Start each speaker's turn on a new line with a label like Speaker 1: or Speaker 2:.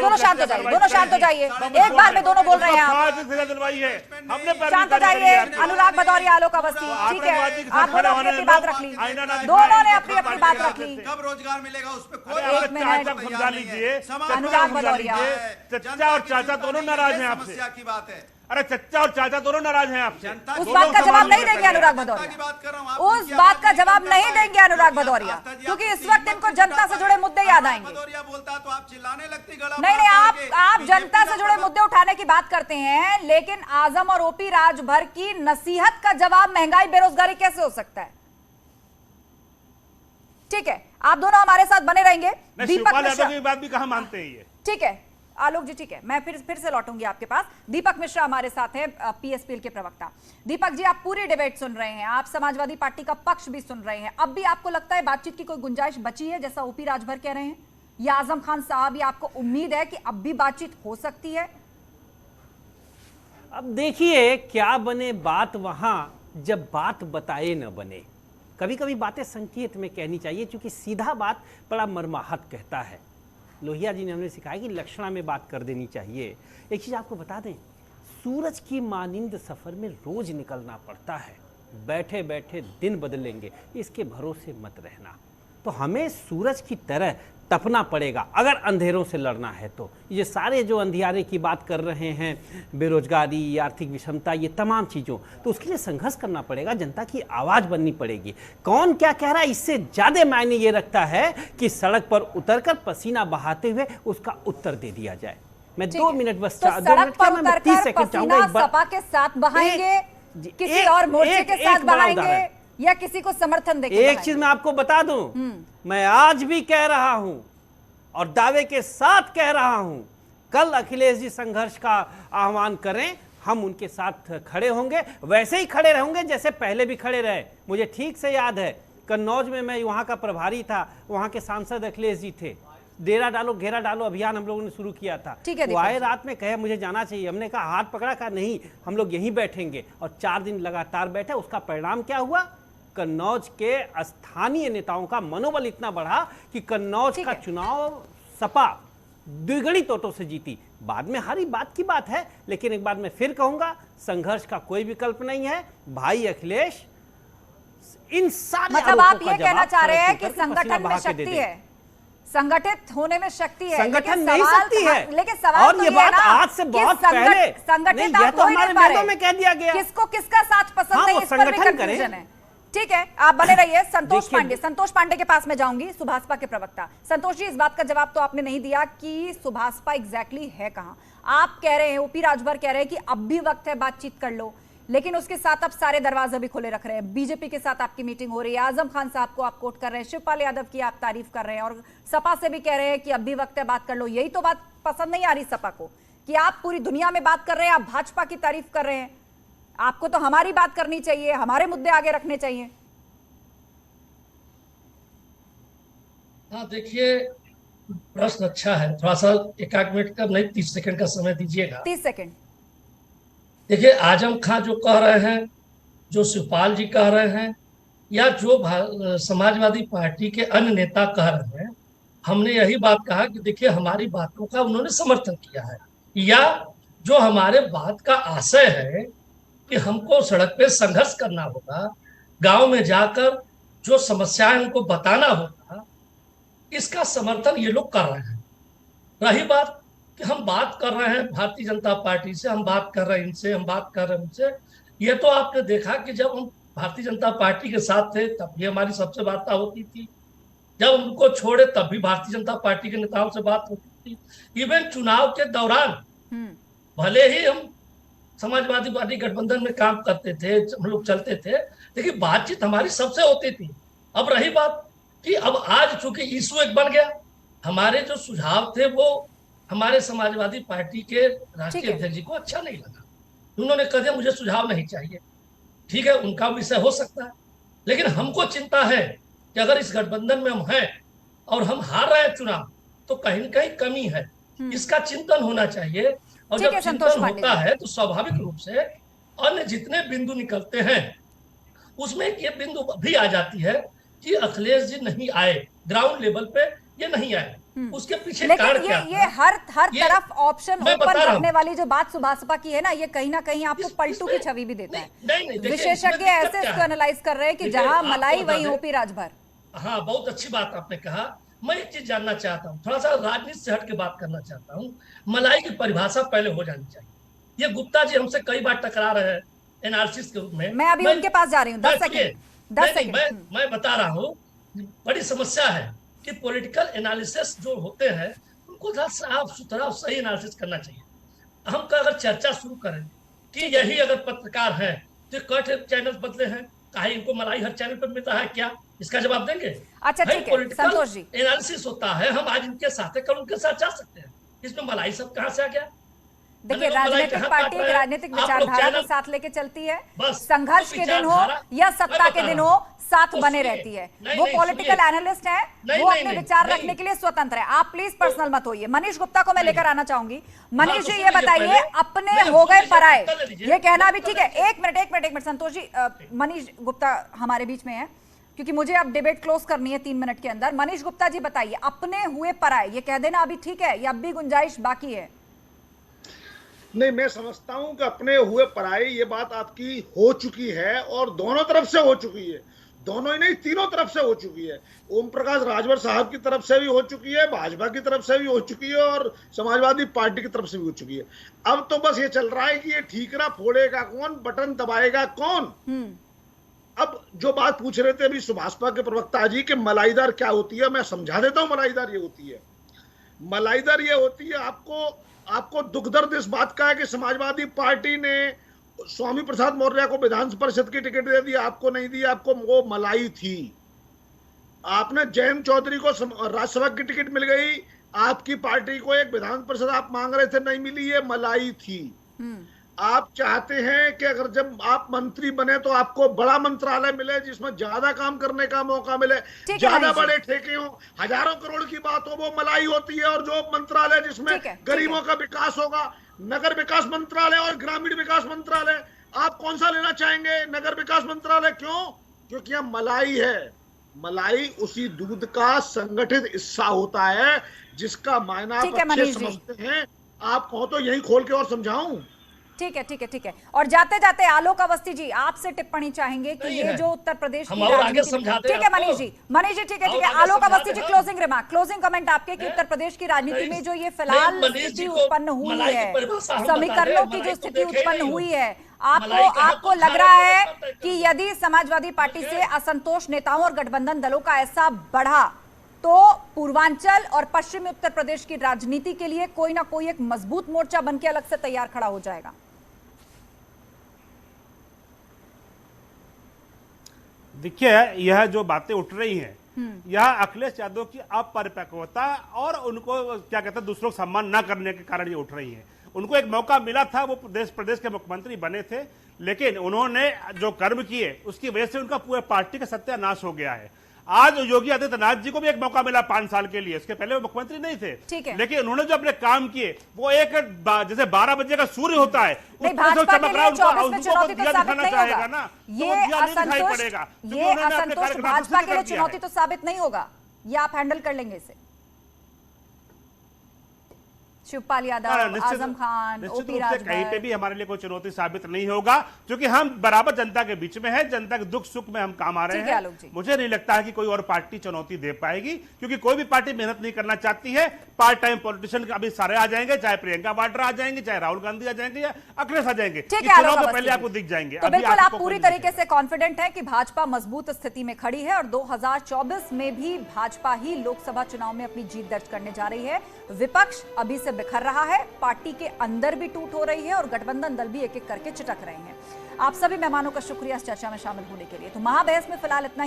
Speaker 1: दोनों शांत हो जाइए, दोनों शांत हो जाइए। एक बार में दोनों बोल रहे हैं आप। शांत हो जाइए। अनुराग भदौरिया, आलोक अवस्थी, ठीक है, आप दोनों अपनी अपनी बात रख ली, दोनों ने अपनी अपनी बात रख ली।
Speaker 2: कब रोजगार मिलेगा उस पे कोई
Speaker 1: एक मिनट,
Speaker 3: समझा लीजिए।
Speaker 1: अनुराग भदौरिया,
Speaker 3: चचा और चाचा दोनों नाराज हैं आपसे।
Speaker 2: समस्या की बात है।
Speaker 3: अरे चचा और चाचा दोनों नाराज हैं आपसे।
Speaker 1: उस बात का जवाब नहीं देंगे अनुराग भदौरिया, उस बात का जवाब नहीं देंगे अनुराग भदौरिया, क्योंकि इस वक्त इनको जनता से जुड़े मुद्दे याद आएंगे।
Speaker 2: भदौरिया बोलता तो आप चिल्लाने लगती।
Speaker 1: नहीं नहीं, आप जनता से जुड़े मुद्दे उठाने की बात करते हैं, लेकिन आजम और ओपी राजभर की नसीहत का जवाब महंगाई बेरोजगारी कैसे हो सकता है? ठीक है, आप दोनों हमारे साथ बने रहेंगे। दीपक मिश्रा
Speaker 3: की बात भी कहां मानते हैं ये?
Speaker 1: ठीक है आलोक जी, ठीक है, मैं फिर से लौटूंगी आपके पास। दीपक मिश्रा हमारे साथ हैं, पीएसपीएल के प्रवक्ता। दीपक जी, आप पूरी डिबेट सुन रहे हैं, आप समाजवादी पार्टी का पक्ष भी सुन रहे हैं। अब भी आपको लगता है बातचीत की कोई गुंजाइश बची है, जैसा ओपी राजभर कह रहे हैं, या आजम खान साहब, या आपको उम्मीद है कि अब भी बातचीत हो सकती है?
Speaker 4: अब देखिए क्या बने बात वहां जब बात बताए न बने। कभी कभी बातें संकेत में कहनी चाहिए, क्योंकि सीधा बात बड़ा मर्माहत कहता है। लोहिया जी ने हमें सिखाया कि लक्षणा में बात कर देनी चाहिए। एक चीज आपको बता दें, सूरज की मानिंद सफर में रोज निकलना पड़ता है, बैठे बैठे दिन बदलेंगे इसके भरोसे मत रहना। तो हमें सूरज की तरह तपना पड़ेगा अगर अंधेरों से लड़ना है। तो ये सारे जो अंधियारे की बात कर रहे हैं, बेरोजगारी, आर्थिक विषमता, ये तमाम चीज़ों, तो उसके लिए संघर्ष करना पड़ेगा, जनता की आवाज़ बननी पड़ेगी। कौन क्या कह रहा है इससे ज़्यादा मायने ये रखता है कि सड़क पर उतरकर पसीना बहाते हुए उसका उत्तर दे दिया जाए। मैं 2 मिनट बस,
Speaker 1: तो सड़क पर उतरकर पसीना सपा के साथ बहाएंगे, किसी और मोर्चे के साथ बहाएंगे, या किसी को समर्थन देके?
Speaker 4: एक चीज मैं आपको बता दूं, मैं आज भी कह रहा हूं और दावे के साथ कह रहा हूं, कल अखिलेश जी संघर्ष का आह्वान करें, हम उनके साथ खड़े होंगे, वैसे ही खड़े रहेंगे जैसे पहले भी खड़े रहे। मुझे ठीक से याद है, कन्नौज में मैं वहां का प्रभारी था, वहां के सांसद अखिलेश जी थे। डेरा डालो घेरा डालो अभियान हम लोगों ने शुरू किया था। वो आए रात में कहे मुझे जाना चाहिए, हमने कहा हाथ पकड़ा, कहा नहीं हम लोग यहीं बैठेंगे, और 4 दिन लगातार बैठे। उसका परिणाम क्या हुआ? कन्नौज के स्थानीय नेताओं का मनोबल इतना बढ़ा कि कन्नौज का चुनाव सपा द्विगुणित वोटों से जीती। बाद में हारी, बात की बात है, लेकिन एक बात मैं फिर कहूंगा, संघर्ष का कोई विकल्प नहीं है। भाई अखिलेश इन सारे
Speaker 1: मतलब आप ये कहना चाह रहे हैं कि संगठन में शक्ति है, संगठित होने में शक्ति है,
Speaker 4: संगठन नहीं सकती है,
Speaker 1: लेकिन सवाल
Speaker 4: और ये बात आज से बहुत पहले
Speaker 1: संगठित
Speaker 4: आप हो ही नहीं पा रहे, में कह दिया गया,
Speaker 1: किसको किसका साथ पसंद नहीं, इस पर भी कंफ्यूजन है। ठीक है, आप बने रहिए। संतोष पांडे के पास में जाऊंगी, सुभाषपा के प्रवक्ता। संतोष जी, इस बात का जवाब तो आपने नहीं दिया कि सुभाषपा एग्जैक्टली है कहां। आप कह रहे हैं, ओपी राजभर कह रहे हैं कि अब भी वक्त है, बातचीत कर लो, लेकिन उसके साथ आप सारे दरवाजे भी खुले रख रहे हैं। बीजेपी के साथ आपकी मीटिंग हो रही है, आजम खान साहब को आप कोट कर रहे हैं, शिवपाल यादव की आप तारीफ कर रहे हैं, और सपा से भी कह रहे हैं कि अब भी वक्त है, बात कर लो। यही तो बात पसंद नहीं आ रही सपा को, कि आप पूरी दुनिया में बात कर रहे हैं, आप भाजपा की तारीफ कर रहे हैं, आपको तो हमारी बात करनी चाहिए, हमारे मुद्दे आगे रखने चाहिए।
Speaker 5: हाँ, देखिए प्रश्न अच्छा है, थोड़ा सा 1 मिनट का नहीं, 30 सेकंड का समय दीजिएगा।
Speaker 1: 30 सेकंड।
Speaker 5: देखिए, आजम खान जो कह रहे हैं, जो शिवपाल जी कह रहे हैं, या जो समाजवादी पार्टी के अन्य नेता कह रहे हैं, हमने यही बात कहा कि देखिए हमारी बातों का उन्होंने समर्थन किया है, या जो हमारे बात का आशय है कि हमको सड़क पे संघर्ष करना होगा, गांव में जाकर जो समस्याएं उनको बताना होगा, इसका समर्थन ये लोग कर रहे हैं। रही बात कि हम बात कर रहे हैं भारतीय जनता पार्टी से, हम बात कर रहे हैं इनसे, हम बात कर रहे हैं उनसे, ये तो आपने देखा कि जब हम भारतीय जनता पार्टी के साथ थे तब भी हमारी सबसे वार्ता होती थी, जब उनको छोड़े तब भी भारतीय जनता पार्टी के नेताओं से बात होती थी। इवन चुनाव के दौरान भले ही हम समाजवादी पार्टी गठबंधन में काम करते थे, हम लोग चलते थे, लेकिन बातचीत हमारी सबसे होती थी। अब रही बात कि अब आज चूंकि इशू एक बन गया, हमारे जो सुझाव थे वो हमारे समाजवादी पार्टी के राष्ट्रीय अध्यक्ष जी को अच्छा नहीं लगा, उन्होंने कहा मुझे सुझाव नहीं चाहिए। ठीक है, उनका विषय हो सकता है, लेकिन हमको चिंता है कि अगर इस गठबंधन में हम हैं और हम हार रहे हैं चुनाव, तो कहीं न कहीं कमी है, इसका चिंतन होना चाहिए। और जब चिंतन होता है तो स्वाभाविक रूप से अन्य जितने बिंदु निकलते हैं उसमें ये बिंदु भी आ जाती है कि अखिलेश जी नहीं आए, ग्राउंड लेवल पे ये नहीं आए, उसके पीछे
Speaker 1: लेकिन
Speaker 5: कारण
Speaker 1: ये
Speaker 5: क्या
Speaker 1: ये
Speaker 5: था?
Speaker 1: हर
Speaker 5: ये
Speaker 1: तरफ ऑप्शन
Speaker 5: मैं
Speaker 1: ओपन
Speaker 5: बता रहा हूं।
Speaker 1: रखने वाली जो बात सुभाषपा की है ना, ये कहीं ना कहीं आपको पलटू की छवि भी देता है।
Speaker 5: नहीं, देखिए,
Speaker 1: विशेषज्ञ
Speaker 5: इसमें दिक्कत
Speaker 1: ऐसे
Speaker 5: क्या
Speaker 1: इसको
Speaker 5: है?
Speaker 1: एनालाइज कर रहे हैं कि
Speaker 5: देखिए,
Speaker 1: जहां
Speaker 5: आपको
Speaker 1: मलाई
Speaker 5: बता
Speaker 1: वहीं
Speaker 5: दें।
Speaker 1: ओपी राजभर।
Speaker 5: हाँ, बहुत अच्छी बात आपने कहा। मैं एक चीज जानना चाहता हूँ, थोड़ा सा राजनीति से हट के बात करना चाहता हूँ। मलाई की परिभाषा पहले हो जानी चाहिए। ये गुप्ता जी हमसे कई बार टकरा रहे हैं एनालिसिस के रूप में।
Speaker 1: मैं अभी उनके पास जा रही हूँ, 10
Speaker 5: सुनिए,
Speaker 1: सेकंड 10
Speaker 5: नहीं,
Speaker 1: सेकंड।
Speaker 5: मैं बता रहा हूँ, बड़ी समस्या है कि पॉलिटिकल एनालिसिस जो होते हैं उनको थोड़ा साफ सुथरा और सही एनालिसिस करना चाहिए। हम का अगर चर्चा शुरू करें कि यही अगर पत्रकार हैं तो कट चैनल बदले हैं, काहे इनको मलाई हर चैनल पर मिलता है क्या? इसका जवाब देंगे?
Speaker 1: अच्छा, ठीक है, संतोष जी।
Speaker 5: एनालिसिस होता है, हम आज इनके साथ है, कल उनके साथ जा सकते हैं। इसमें मलाई सब कहां से आ गया?
Speaker 1: देखिए,
Speaker 5: मतलब मलाई
Speaker 1: राजनीतिक
Speaker 5: कहां
Speaker 1: पार्टी
Speaker 5: काट
Speaker 1: एक
Speaker 5: रहे हैं?
Speaker 1: राजनीतिक
Speaker 5: आप लोग
Speaker 1: विचारधारा को
Speaker 5: चैनल-
Speaker 1: साथ लेके चलती है।
Speaker 5: बस,
Speaker 1: संघर्ष
Speaker 5: तो
Speaker 1: के दिन हो
Speaker 5: विचारधारा-
Speaker 1: या
Speaker 5: मैं
Speaker 1: सत्ता के
Speaker 5: बता
Speaker 1: दिन
Speaker 5: रहा
Speaker 1: हो,
Speaker 5: हूं।
Speaker 1: साथ
Speaker 5: तो
Speaker 1: बने
Speaker 5: सुनिए,
Speaker 1: रहती है।
Speaker 5: नहीं,
Speaker 1: वो
Speaker 5: नहीं,
Speaker 1: पॉलिटिकल
Speaker 5: सुनिए।
Speaker 1: एनालिस्ट है,
Speaker 5: नहीं,
Speaker 1: वो
Speaker 5: नहीं,
Speaker 1: अपने
Speaker 5: नहीं,
Speaker 1: विचार
Speaker 5: नहीं।
Speaker 1: रखने के लिए स्वतंत्र है। आप प्लीज पर्सनल मत होइए। मनीष गुप्ता को मैं
Speaker 5: नहीं।
Speaker 1: लेकर आना चाहूंगी।
Speaker 5: हाँ,
Speaker 1: मनीष
Speaker 5: तो
Speaker 1: जी, ये
Speaker 5: सुनिए
Speaker 1: बताइए,
Speaker 5: पहले।
Speaker 1: अपने
Speaker 5: नहीं,
Speaker 1: हो गए
Speaker 5: सुनिए,
Speaker 1: पराए,
Speaker 5: उत्तर ले लीजिए।
Speaker 1: ये कहना भी
Speaker 5: उत्तर
Speaker 1: ठीक है।
Speaker 5: ले
Speaker 1: एक मिनट संतोष जी, मनीष गुप्ता हमारे बीच में है, क्योंकि मुझे अब डिबेट क्लोज करनी है 3 मिनट के अंदर। मनीष गुप्ता जी बताइए, अपने हुए पराए ये कह देना अभी ठीक है या अब भी गुंजाइश बाकी है?
Speaker 6: नहीं, मैं समझता हूं कि अपने हुए पराई ये बात आपकी हो चुकी है और दोनों तरफ से हो चुकी है। दोनों ही नहीं, तीनों तरफ से हो चुकी है। ओम प्रकाश राजभर साहब की तरफ से भी हो चुकी है, भाजपा की तरफ से भी हो चुकी है और समाजवादी पार्टी की तरफ से भी हो चुकी है। अब तो बस ये चल रहा है कि ये ठीकरा फोड़ेगा कौन, बटन दबाएगा कौन। अब जो बात पूछ रहे थे अभी सुभाषपा के प्रवक्ता जी कि मलाईदार क्या होती है, मैं समझा देता हूं। मलाईदार ये होती है, मलाईदार ये होती है, आपको दुख दर्द इस बात का है कि समाजवादी पार्टी ने स्वामी प्रसाद मौर्य को विधान परिषद की टिकट दे दी, आपको नहीं दी। आपको वो मलाई थी। आपने जयंत चौधरी को राज्यसभा की टिकट मिल गई, आपकी पार्टी को एक विधान परिषद आप मांग रहे थे, नहीं मिली, ये मलाई थी। आप चाहते हैं कि अगर जब आप मंत्री बने तो आपको बड़ा मंत्रालय मिले जिसमें ज्यादा काम करने का मौका मिले, ज्यादा बड़े ठेके हो, हजारों करोड़ की बात हो, वो मलाई होती है। और जो मंत्रालय जिसमें गरीबों का विकास होगा, नगर विकास मंत्रालय और ग्रामीण विकास मंत्रालय, आप कौन सा लेना चाहेंगे? नगर विकास मंत्रालय। क्यों? क्योंकि यह मलाई है। मलाई उसी दूध का संगठित हिस्सा होता है जिसका मायना आप अच्छे समझते हैं। आप कहो तो यही खोल के और समझाऊं?
Speaker 1: ठीक है। और जाते जाते आलोक अवस्थी जी, आपसे टिप्पणी चाहेंगे कि ये जो उत्तर प्रदेश की राजनीति, ठीक है मनीष जी, ठीक है। Alok Awasthi ji, closing remark, closing comment आपके कि उत्तर प्रदेश की राजनीति में जो ये फिलहाल स्थिति उत्पन्न हुई है, समीकरणों की जो स्थिति उत्पन्न हुई है, आपको लग रहा है कि यदि समाजवादी पार्टी से असंतोष नेताओं और गठबंधन दलों का ऐसा बढ़ा तो पूर्वांचल और पश्चिमी उत्तर प्रदेश की राजनीति के लिए कोई ना कोई एक मजबूत मोर्चा बनके अलग से तैयार खड़ा हो जाएगा?
Speaker 3: देखिए, यह जो बातें उठ रही हैं, यह अखिलेश यादव की अपरिपक्वता और उनको क्या कहते हैं दूसरों को सम्मान न करने के कारण ये उठ रही है। उनको एक मौका मिला था, वो प्रदेश के मुख्यमंत्री बने थे, लेकिन उन्होंने जो कर्म किए उसकी वजह से उनका पूरे पार्टी का सत्यानाश हो गया है। आज योगी आदित्यनाथ जी को भी एक मौका मिला 5 साल के लिए, इसके पहले वो मुख्यमंत्री नहीं थे, लेकिन उन्होंने जो अपने काम किए वो एक जैसे 12 बजे का सूर्य होता है,
Speaker 1: नहीं, भाजपा के लिए 24 में चुनौती तो साबित नहीं होगा
Speaker 3: ना,
Speaker 1: ये असंतोष भाजपा के लिए चुनौती तो साबित नहीं होगा, ये आप हैंडल कर लेंगे इसे? शिवपाल यादव, आजम खान, ओपी राजभर,
Speaker 3: कहीं पे भी हमारे लिए कोई चुनौती साबित नहीं होगा, क्योंकि हम बराबर जनता के बीच में हैं, जनता के दुख सुख में हम काम आ रहे हैं। मुझे नहीं लगता है कि कोई और पार्टी चुनौती दे पाएगी, क्योंकि कोई भी पार्टी मेहनत नहीं करना चाहती है। पार्ट टाइम पॉलिटिशियन अभी सारे आ जाएंगे, चाहे प्रियंका वाड्रा आ जाएंगे, चाहे राहुल गांधी आ जाएंगे या अखिलेश आ जाएंगे, चुनाव से पहले आपको दिख जाएंगे।
Speaker 1: तो बिल्कुल आप पूरी तरीके से कॉन्फिडेंट है कि भाजपा मजबूत स्थिति में खड़ी है और 2024 में भी भाजपा ही लोकसभा चुनाव में अपनी जीत दर्ज करने जा रही है। विपक्ष अभी से बिखर रहा है, पार्टी के अंदर भी टूट हो रही है और गठबंधन दल भी एक एक करके चिटक रहे हैं। आप सभी मेहमानों का शुक्रिया इस चर्चा में शामिल होने के लिए। तो महाबहस में फिलहाल इतना ही।